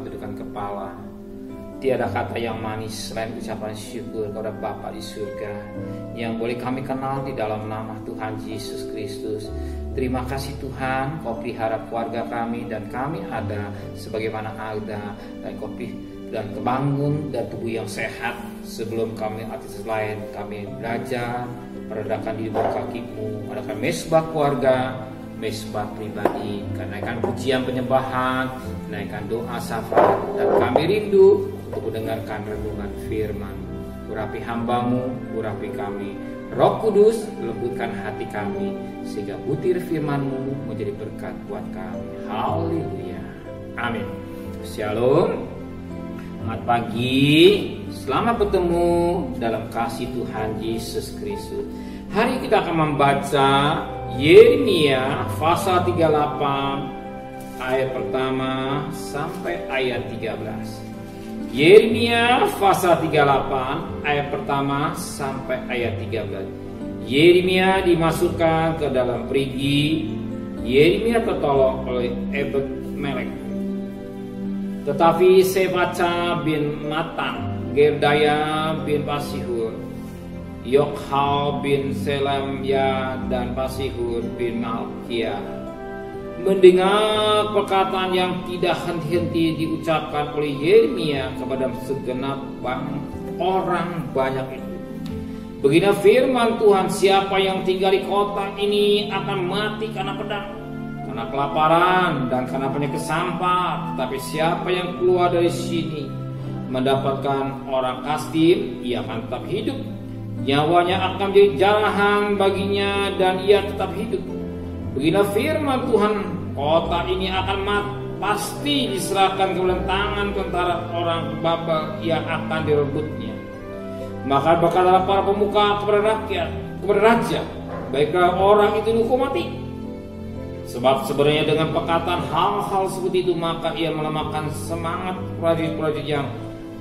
tundukkan kepala. Tiada kata yang manis selain ucapan syukur kepada Bapa di surga yang boleh kami kenal di dalam nama Tuhan Yesus Kristus. Terima kasih Tuhan, Kau pelihara keluarga kami dan kami ada sebagaimana ada, dan Kau dan kebangun dan tubuh yang sehat. Sebelum kami aktivitas lain, kami belajar meredakan diri kaki-Mu, mengadakan mesbah keluarga, mesbah pribadi, kenaikan pujian penyembahan, kenaikan doa syafaat, dan kami rindu untuk mendengarkan renungan firman. Urapi hamba-Mu, urapi kami. Roh Kudus, lembutkan hati kami sehingga butir firman-Mu menjadi berkat buat kami. Haleluya. Amin. Shalom. Selamat pagi. Selamat bertemu dalam kasih Tuhan Yesus Kristus. Hari kita akan membaca Yeremia pasal 38 ayat pertama sampai ayat 13. Yeremia pasal 38 ayat pertama sampai ayat 13. Yeremia dimasukkan ke dalam perigi. Yeremia tertolong oleh Ebed-Melek. Tetapi Sebaca bin Matan, Gerdaya bin Pasihur, Yokhal bin Selamya dan Pasihur bin Malkia mendengar perkataan yang tidak henti-henti diucapkan oleh Yeremia kepada segenap orang banyak itu. Begini firman Tuhan, siapa yang tinggal di kota ini akan mati karena pedang, karena kelaparan dan karena penyakit sampah. Tetapi siapa yang keluar dari sini mendapatkan orang Kasdim, ia akan tetap hidup. Nyawanya akan menjadi jarahan baginya dan ia tetap hidup. Begini firman Tuhan, kota ini akan pasti diserahkan ke tangan tentara orang Babel yang akan direbutnya. Maka berkatalah para pemuka kepada rakyat, kepada raja, baiklah orang itu dihukum mati. Sebab sebenarnya dengan perkataan hal-hal seperti itu, maka ia melemahkan semangat prajurit-prajurit yang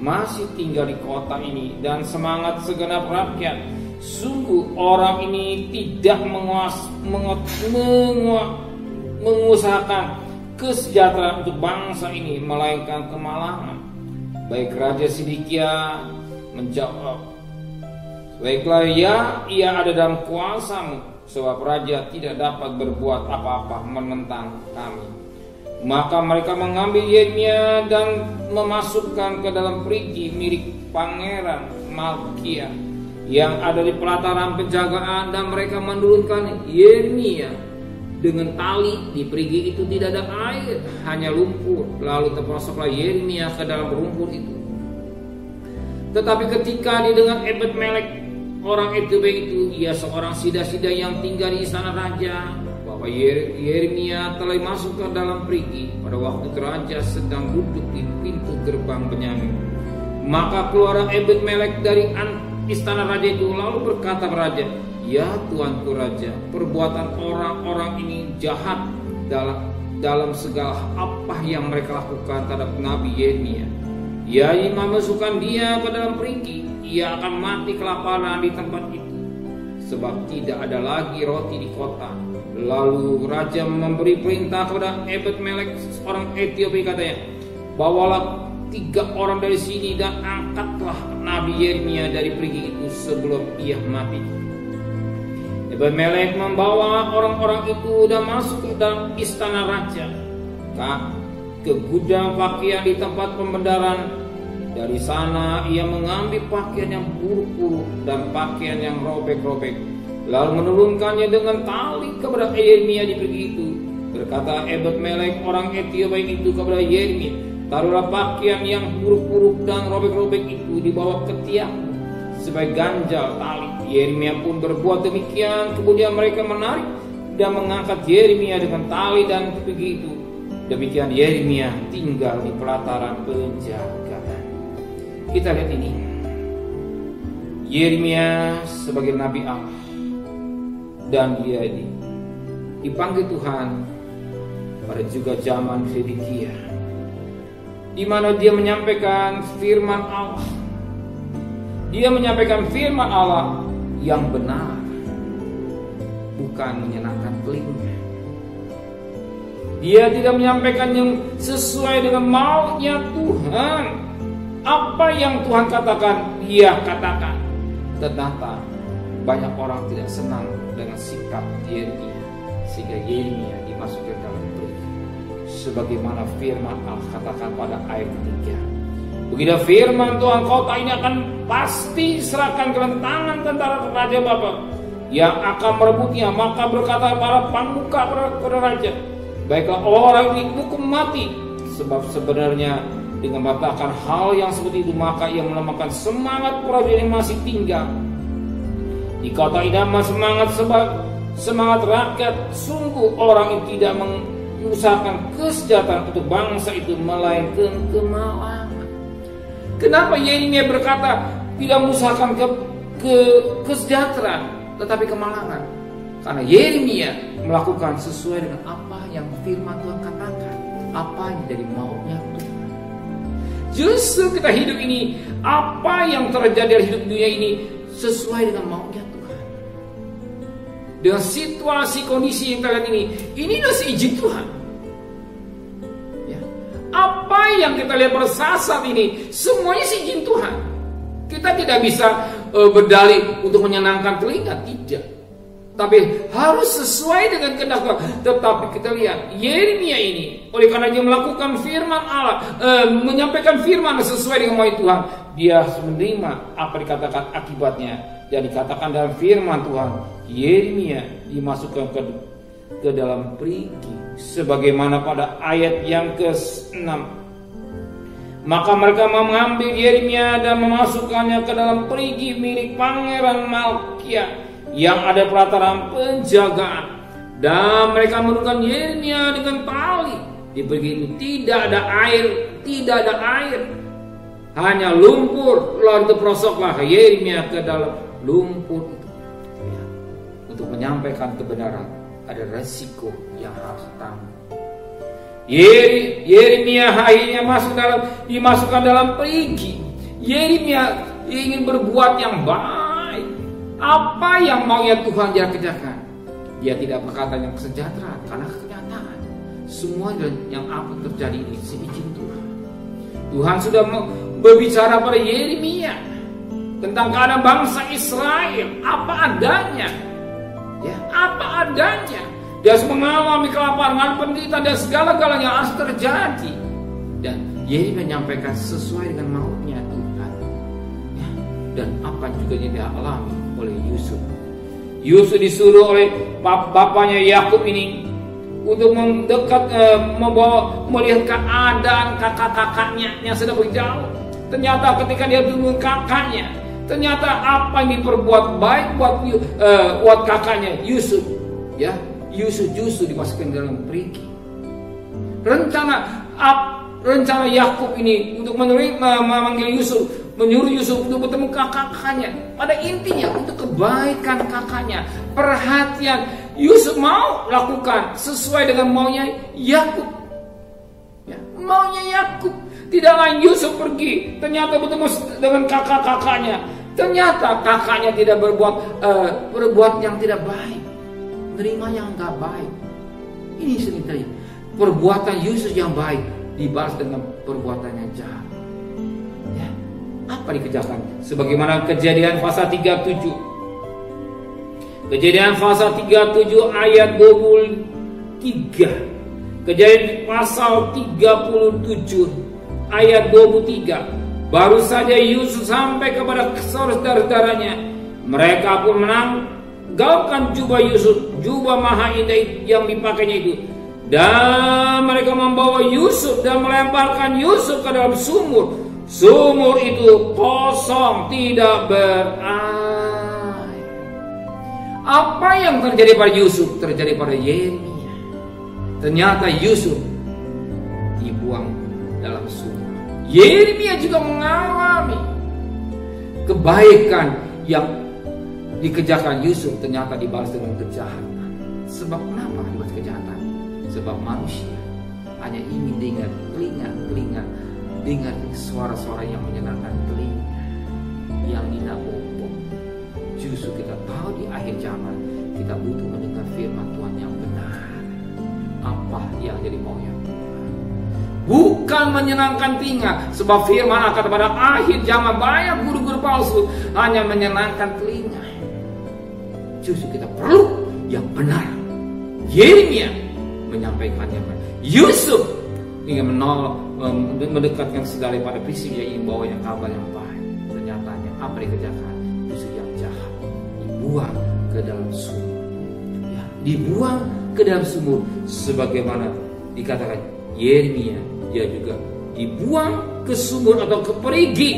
masih tinggal di kota ini dan semangat segenap rakyat. Sungguh orang ini tidak mengusahakan kesejahteraan untuk bangsa ini, melainkan kemalangan. Baik Raja Sidikia menjawab, baiklah ya, ia ada dalam kuasamu, sebab raja tidak dapat berbuat apa-apa menentang kami. Maka mereka mengambil Yeremia dan memasukkan ke dalam perigi milik Pangeran Malkia yang ada di pelataran penjagaan, dan mereka menurunkan Yeremia dengan tali. Di perigi itu tidak ada air, hanya lumpur. Lalu terperosoklah Yeremia ke dalam lumpur itu. Tetapi ketika didengar Ebed-Melek orang Ethiopia itu, ia seorang sida-sida yang tinggal di istana raja, bahwa Yeremia telah masuk ke dalam perigi pada waktu raja sedang duduk di pintu gerbang Benyamin. Maka keluar Ebed-Melek dari istana raja itu, lalu berkata kepada raja, ya tuanku raja, perbuatan orang-orang ini jahat dalam segala apa yang mereka lakukan terhadap Nabi Yeremia. Ya, memasukkan dia ke dalam perigi, ia akan mati kelaparan di tempat itu, sebab tidak ada lagi roti di kota. Lalu raja memberi perintah kepada Ebed-Melek orang Ethiopia, katanya, bawalah 3 orang dari sini dan angkatlah Nabi Yeremia dari perigi itu sebelum ia mati. Ebed-Melek membawa orang-orang itu dan masuk ke dalam istana raja, ke gudang pakaian di tempat pembedaran. Dari sana ia mengambil pakaian yang buruk-buruk dan pakaian yang robek-robek, lalu menurunkannya dengan tali kepada Yeremia di perigi itu. Berkata Ebed-Melek orang Ethiopia itu kepada Yeremia, taruhlah pakaian yang buruk-buruk dan robek-robek itu di bawah ketiak sebagai ganjal tali. Yeremia pun berbuat demikian. Kemudian mereka menarik dan mengangkat Yeremia dengan tali dan perigi itu. Demikian Yeremia tinggal di pelataran penjagaan. Kita lihat ini, Yeremia sebagai nabi Allah, dan dia dipanggil Tuhan pada juga zaman Sedekia, di mana dia menyampaikan firman Allah. Dia menyampaikan firman Allah yang benar, bukan menyenangkan telinga. Dia tidak menyampaikan yang sesuai dengan maunya Tuhan. Apa yang Tuhan katakan, dia katakan. Ternyata banyak orang tidak senang dengan sikap Yeremia, sehingga Yeremia dimasukkan dalam perigi. Sebagaimana firman Allah katakan pada ayat 3. Begitu firman Tuhan, kota ini akan pasti diserahkan ke tangan tentara Raja Babel yang akan merebutnya. Maka berkata para pangmuka pada raja, baiklah orang ini hukum mati. Sebab sebenarnya dengan mengatakan hal yang seperti itu, maka ia melemahkan semangat prajurit yang masih tinggal di kota ini. Semangat rakyat. Sungguh orang itu tidak mengusahakan kesejahteraan untuk bangsa itu, melainkan kemalangan. Kenapa Yeremia berkata tidak mengusahakan kesejahteraan, tetapi kemalangan? Karena Yeremia melakukan sesuai dengan apa yang firman Tuhan katakan, apa yang jadi maunya Tuhan. Justru kita hidup ini, apa yang terjadi dalam hidup dunia ini sesuai dengan maunya Tuhan. Dengan situasi kondisi yang kita lihat ini adalah seizin Tuhan. Ya. Apa yang kita lihat pada saat ini semuanya seizin Tuhan. Kita tidak bisa berdalih untuk menyenangkan telinga, tidak. Tapi harus sesuai dengan kehendak Tuhan. Tetapi kita lihat Yeremia ini, oleh karena dia melakukan firman Allah, menyampaikan firman sesuai dengan mau Tuhan, dia menerima apa dikatakan akibatnya. Dan dikatakan dalam firman Tuhan, Yeremia dimasukkan ke dalam perigi, sebagaimana pada ayat yang ke-6. Maka mereka mengambil Yeremia dan memasukkannya ke dalam perigi milik Pangeran Malkia yang ada pelataran penjagaan, dan mereka menurunkan Yeremia dengan tali. Di perigi ini tidak ada air, hanya lumpur. Lalu diperosoklah Yeremia ke dalam lumpur itu. Ya. Untuk menyampaikan kebenaran ada resiko yang harus tanggung. Yeremia akhirnya dimasukkan dalam perigi. Yeremia ingin berbuat yang baik. Apa yang maunya Tuhan dia kerjakan. Dia tidak berkata yang kesejahteraan, karena kenyataan semua yang apa terjadi ini seizin Tuhan. Tuhan sudah berbicara pada Yeremia tentang keadaan bangsa Israel apa adanya. Ya, apa adanya. Dia harus mengalami kelaparan, penderitaan, dan segala-galanya yang harus terjadi. Dan Yeremia menyampaikan sesuai dengan maunya Tuhan. Ya, dan apa juga yang dia alami oleh Yusuf. Yusuf disuruh oleh bapaknya Yakub ini untuk mendekat, melihat keadaan kakak-kakaknya yang sedang berjauh. Ternyata ketika dia bertemu kakaknya, ternyata apa yang diperbuat baik buat kakaknya Yusuf, ya, Yusuf justru dimasukkan dalam perigi. Rencana Yakub ini untuk memanggil Yusuf, menyuruh Yusuf untuk bertemu kakaknya, pada intinya untuk kebaikan kakaknya, perhatian. Yusuf mau lakukan sesuai dengan maunya Yakub, ya, maunya Yakub. Tidak lain Yusuf pergi, ternyata bertemu dengan kakak-kakaknya. Ternyata kakaknya tidak berbuat yang tidak baik, menerima yang enggak baik. Ini sendiri perbuatan Yusuf yang baik dibalas dengan perbuatan yang jahat. Ya, apa dikerjakan? Sebagaimana Kejadian pasal 37. Kejadian pasal 37 ayat 23. Kejadian pasal 37 ayat 23. Baru saja Yusuf sampai kepada saudara-saudaranya, mereka pun menanggalkan jubah Yusuf, jubah maha indah yang dipakainya itu, dan mereka membawa Yusuf dan melemparkan Yusuf ke dalam sumur. Sumur itu kosong, tidak berair. Apa yang terjadi pada Yusuf terjadi pada Yeremia. Ternyata Yusuf dibuang dalam sumur. Yeremia juga mengalami kebaikan yang dikerjakan Yusuf, ternyata dibalas dengan kejahatan. Sebab kenapa dibalas kejahatan? Sebab manusia hanya ingin dengar suara-suara yang menyenangkan telinga, yang tidak bohong. Justru kita tahu di akhir zaman kita butuh mendengar firman Tuhan yang benar. apa yang jadi maunya Tuhan. Bukan menyenangkan telinga, sebab firman akan pada akhir zaman banyak guru-guru palsu hanya menyenangkan telinga. Justru kita perlu yang benar. Yeremia menyampaikan yang benar. Yusuf ingin mendekatkan segala pada prinsip yang ingin bawa yang kabar yang baik. Ternyata apa dikerjakan? Justru yang jahat dibuang ke dalam sumur. Ya, dibuang ke dalam sumur, sebagaimana dikatakan Yeremia, dia juga dibuang ke sumur atau ke perigi,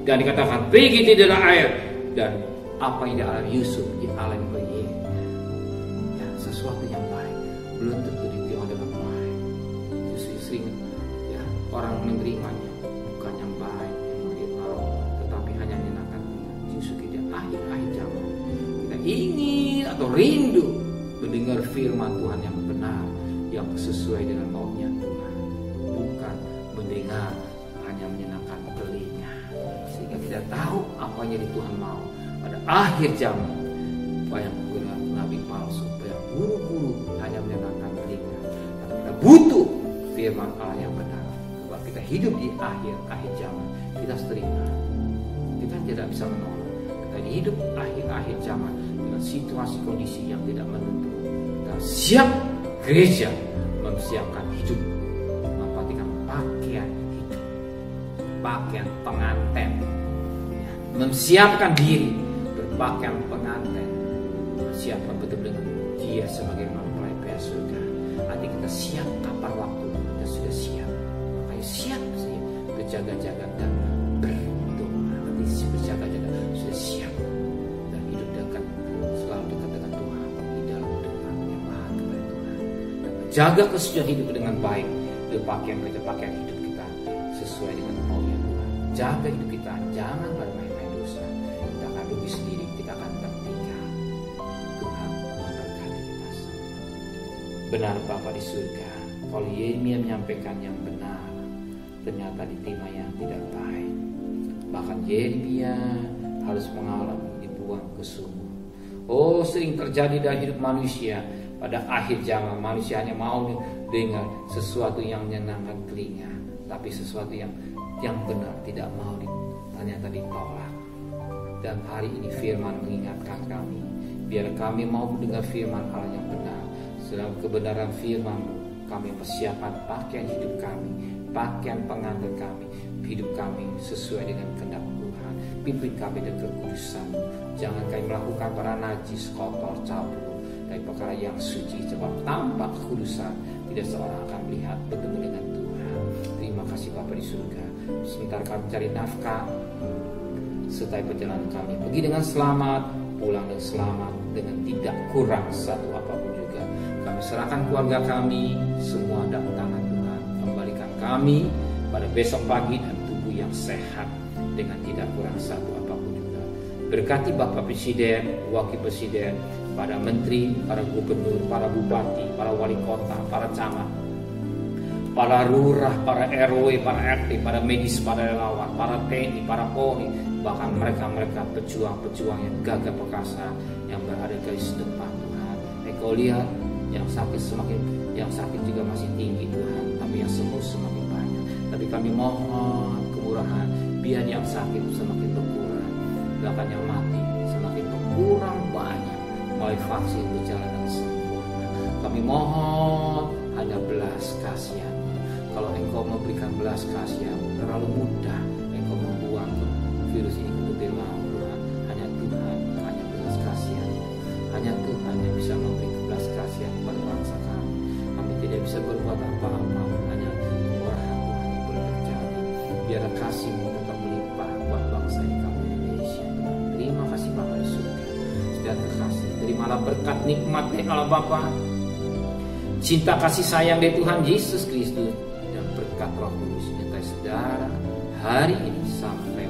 dan dikatakan perigi tidaklah air, dan apa yang dialami Yusuf dialami oleh Yeremia. Ya, sesuatu yang baik belum tentu diterima dengan baik. Justru sering ya orang menerimanya bukan yang baik, yang mau, tetapi hanya menyenangkan. Justru kita akhir-akhir zaman kita ingin atau rindu mendengar firman Tuhan yang benar, yang sesuai dengan maunya Tuhan, bukan mendengar hanya menyenangkan telinga, sehingga tidak tahu apa yang Tuhan mau pada akhir zaman. Banyak nabi palsu, banyak guru-guru hanya menyenangkan telinga, tapi kita butuh firman Allah yang benar. Sebab kita hidup di akhir-akhir zaman, kita harus terima, kita tidak bisa menolak. Kita hidup akhir-akhir zaman dengan situasi kondisi yang tidak menentu. Kita siap, gereja memsiapkan hidup, memperhatikan pakaian hidup, pakaian pengantin, memsiapkan diri berpakaian pengantin, memsiapkan betul-betul dengan dia sebagai mempelai pria surga. Nanti kita siap kapan waktu kita sudah siap. Makanya siap sih berjaga-jaga dan berdoa. Nanti berjaga-jaga sudah siap dan hidup dekat, selalu dekat dengan Tuhan di dalam doa yang maha kepada Tuhan. Dan menjaga kesucian hidup dengan baik, berpakaian hidup kita sesuai dengan maunya Tuhan. Jaga hidup kita, jangan bermain-main dosa. Kita akan rugi sendiri, kita akan tertinggal. Tuhan memberkati kita semua. Benar Bapa di surga, kalau Yeremia menyampaikan yang benar, ternyata diterima yang tidak baik. Bahkan Yeremia harus mengalami dibuang ke sumur. Oh, sering terjadi dalam hidup manusia. Pada akhir zaman manusia hanya mau dengar sesuatu yang menyenangkan telinga, tapi sesuatu yang benar tidak mau ternyata ditolak. Dan hari ini firman mengingatkan kami, biar kami mau mendengar firman Allah yang benar. Dalam kebenaran firman, kami persiapkan pakaian hidup kami, pakaian pengantin kami, hidup kami sesuai dengan kehendak Tuhan. Pimpin kami dengan kekudusan. Jangan kami melakukan para najis, kotor, cabul, dari perkara yang suci. Sebab tanpa kekudusan tidak seorang akan melihat bertemu dengan Tuhan. Terima kasih Bapa di surga. Sebentar kami cari nafkah, sertai perjalanan kami. Pergi dengan selamat, pulang dengan selamat, dengan tidak kurang satu apapun juga. Kami serahkan keluarga kami semua dalam tangan Tuhan. Kembalikan kami pada besok pagi dan tubuh yang sehat dengan tidak kurang satu apapun juga. Berkati Bapak Presiden, Wakil Presiden, para menteri, para gubernur, para bupati, para wali kota, para camat, para lurah, para RW, para RT, para medis, para relawan, para TNI, para Polri, bahkan mereka pejuang-pejuang yang gagah perkasa yang berada di garis depan Tuhan. Engkau lihat yang sakit juga masih tinggi Tuhan, tapi yang sembuh semakin banyak. Tapi kami mohon kemurahan, biar yang sakit semakin berkurang, bahkan yang mati semakin berkurang banyak. Melalui vaksin berjalan dengan sempurna. Kami mohon hanya belas kasihan. Kalau Engkau memberikan belas kasihan, terlalu mudah Engkau membuang virus ini ke tepi laut Tuhan. Hanya Tuhan, hanya belas kasihan. Hanya Tuhan yang bisa memberi belas kasihan kepada bangsa kami. Kami tidak bisa berbuat apa-apa. Hanya murahan Tuhan yang boleh terjadi. Biar kasih-Mu tetap melimpah buat bangsa ini kami Indonesia. Terima kasih Bapa di surga. Dan terkasih, terimalah berkat nikmat dari Allah Bapa, cinta kasih sayang dari Tuhan Yesus Kristus, dan berkat Roh Kudus menyertai saudara hari ini sampai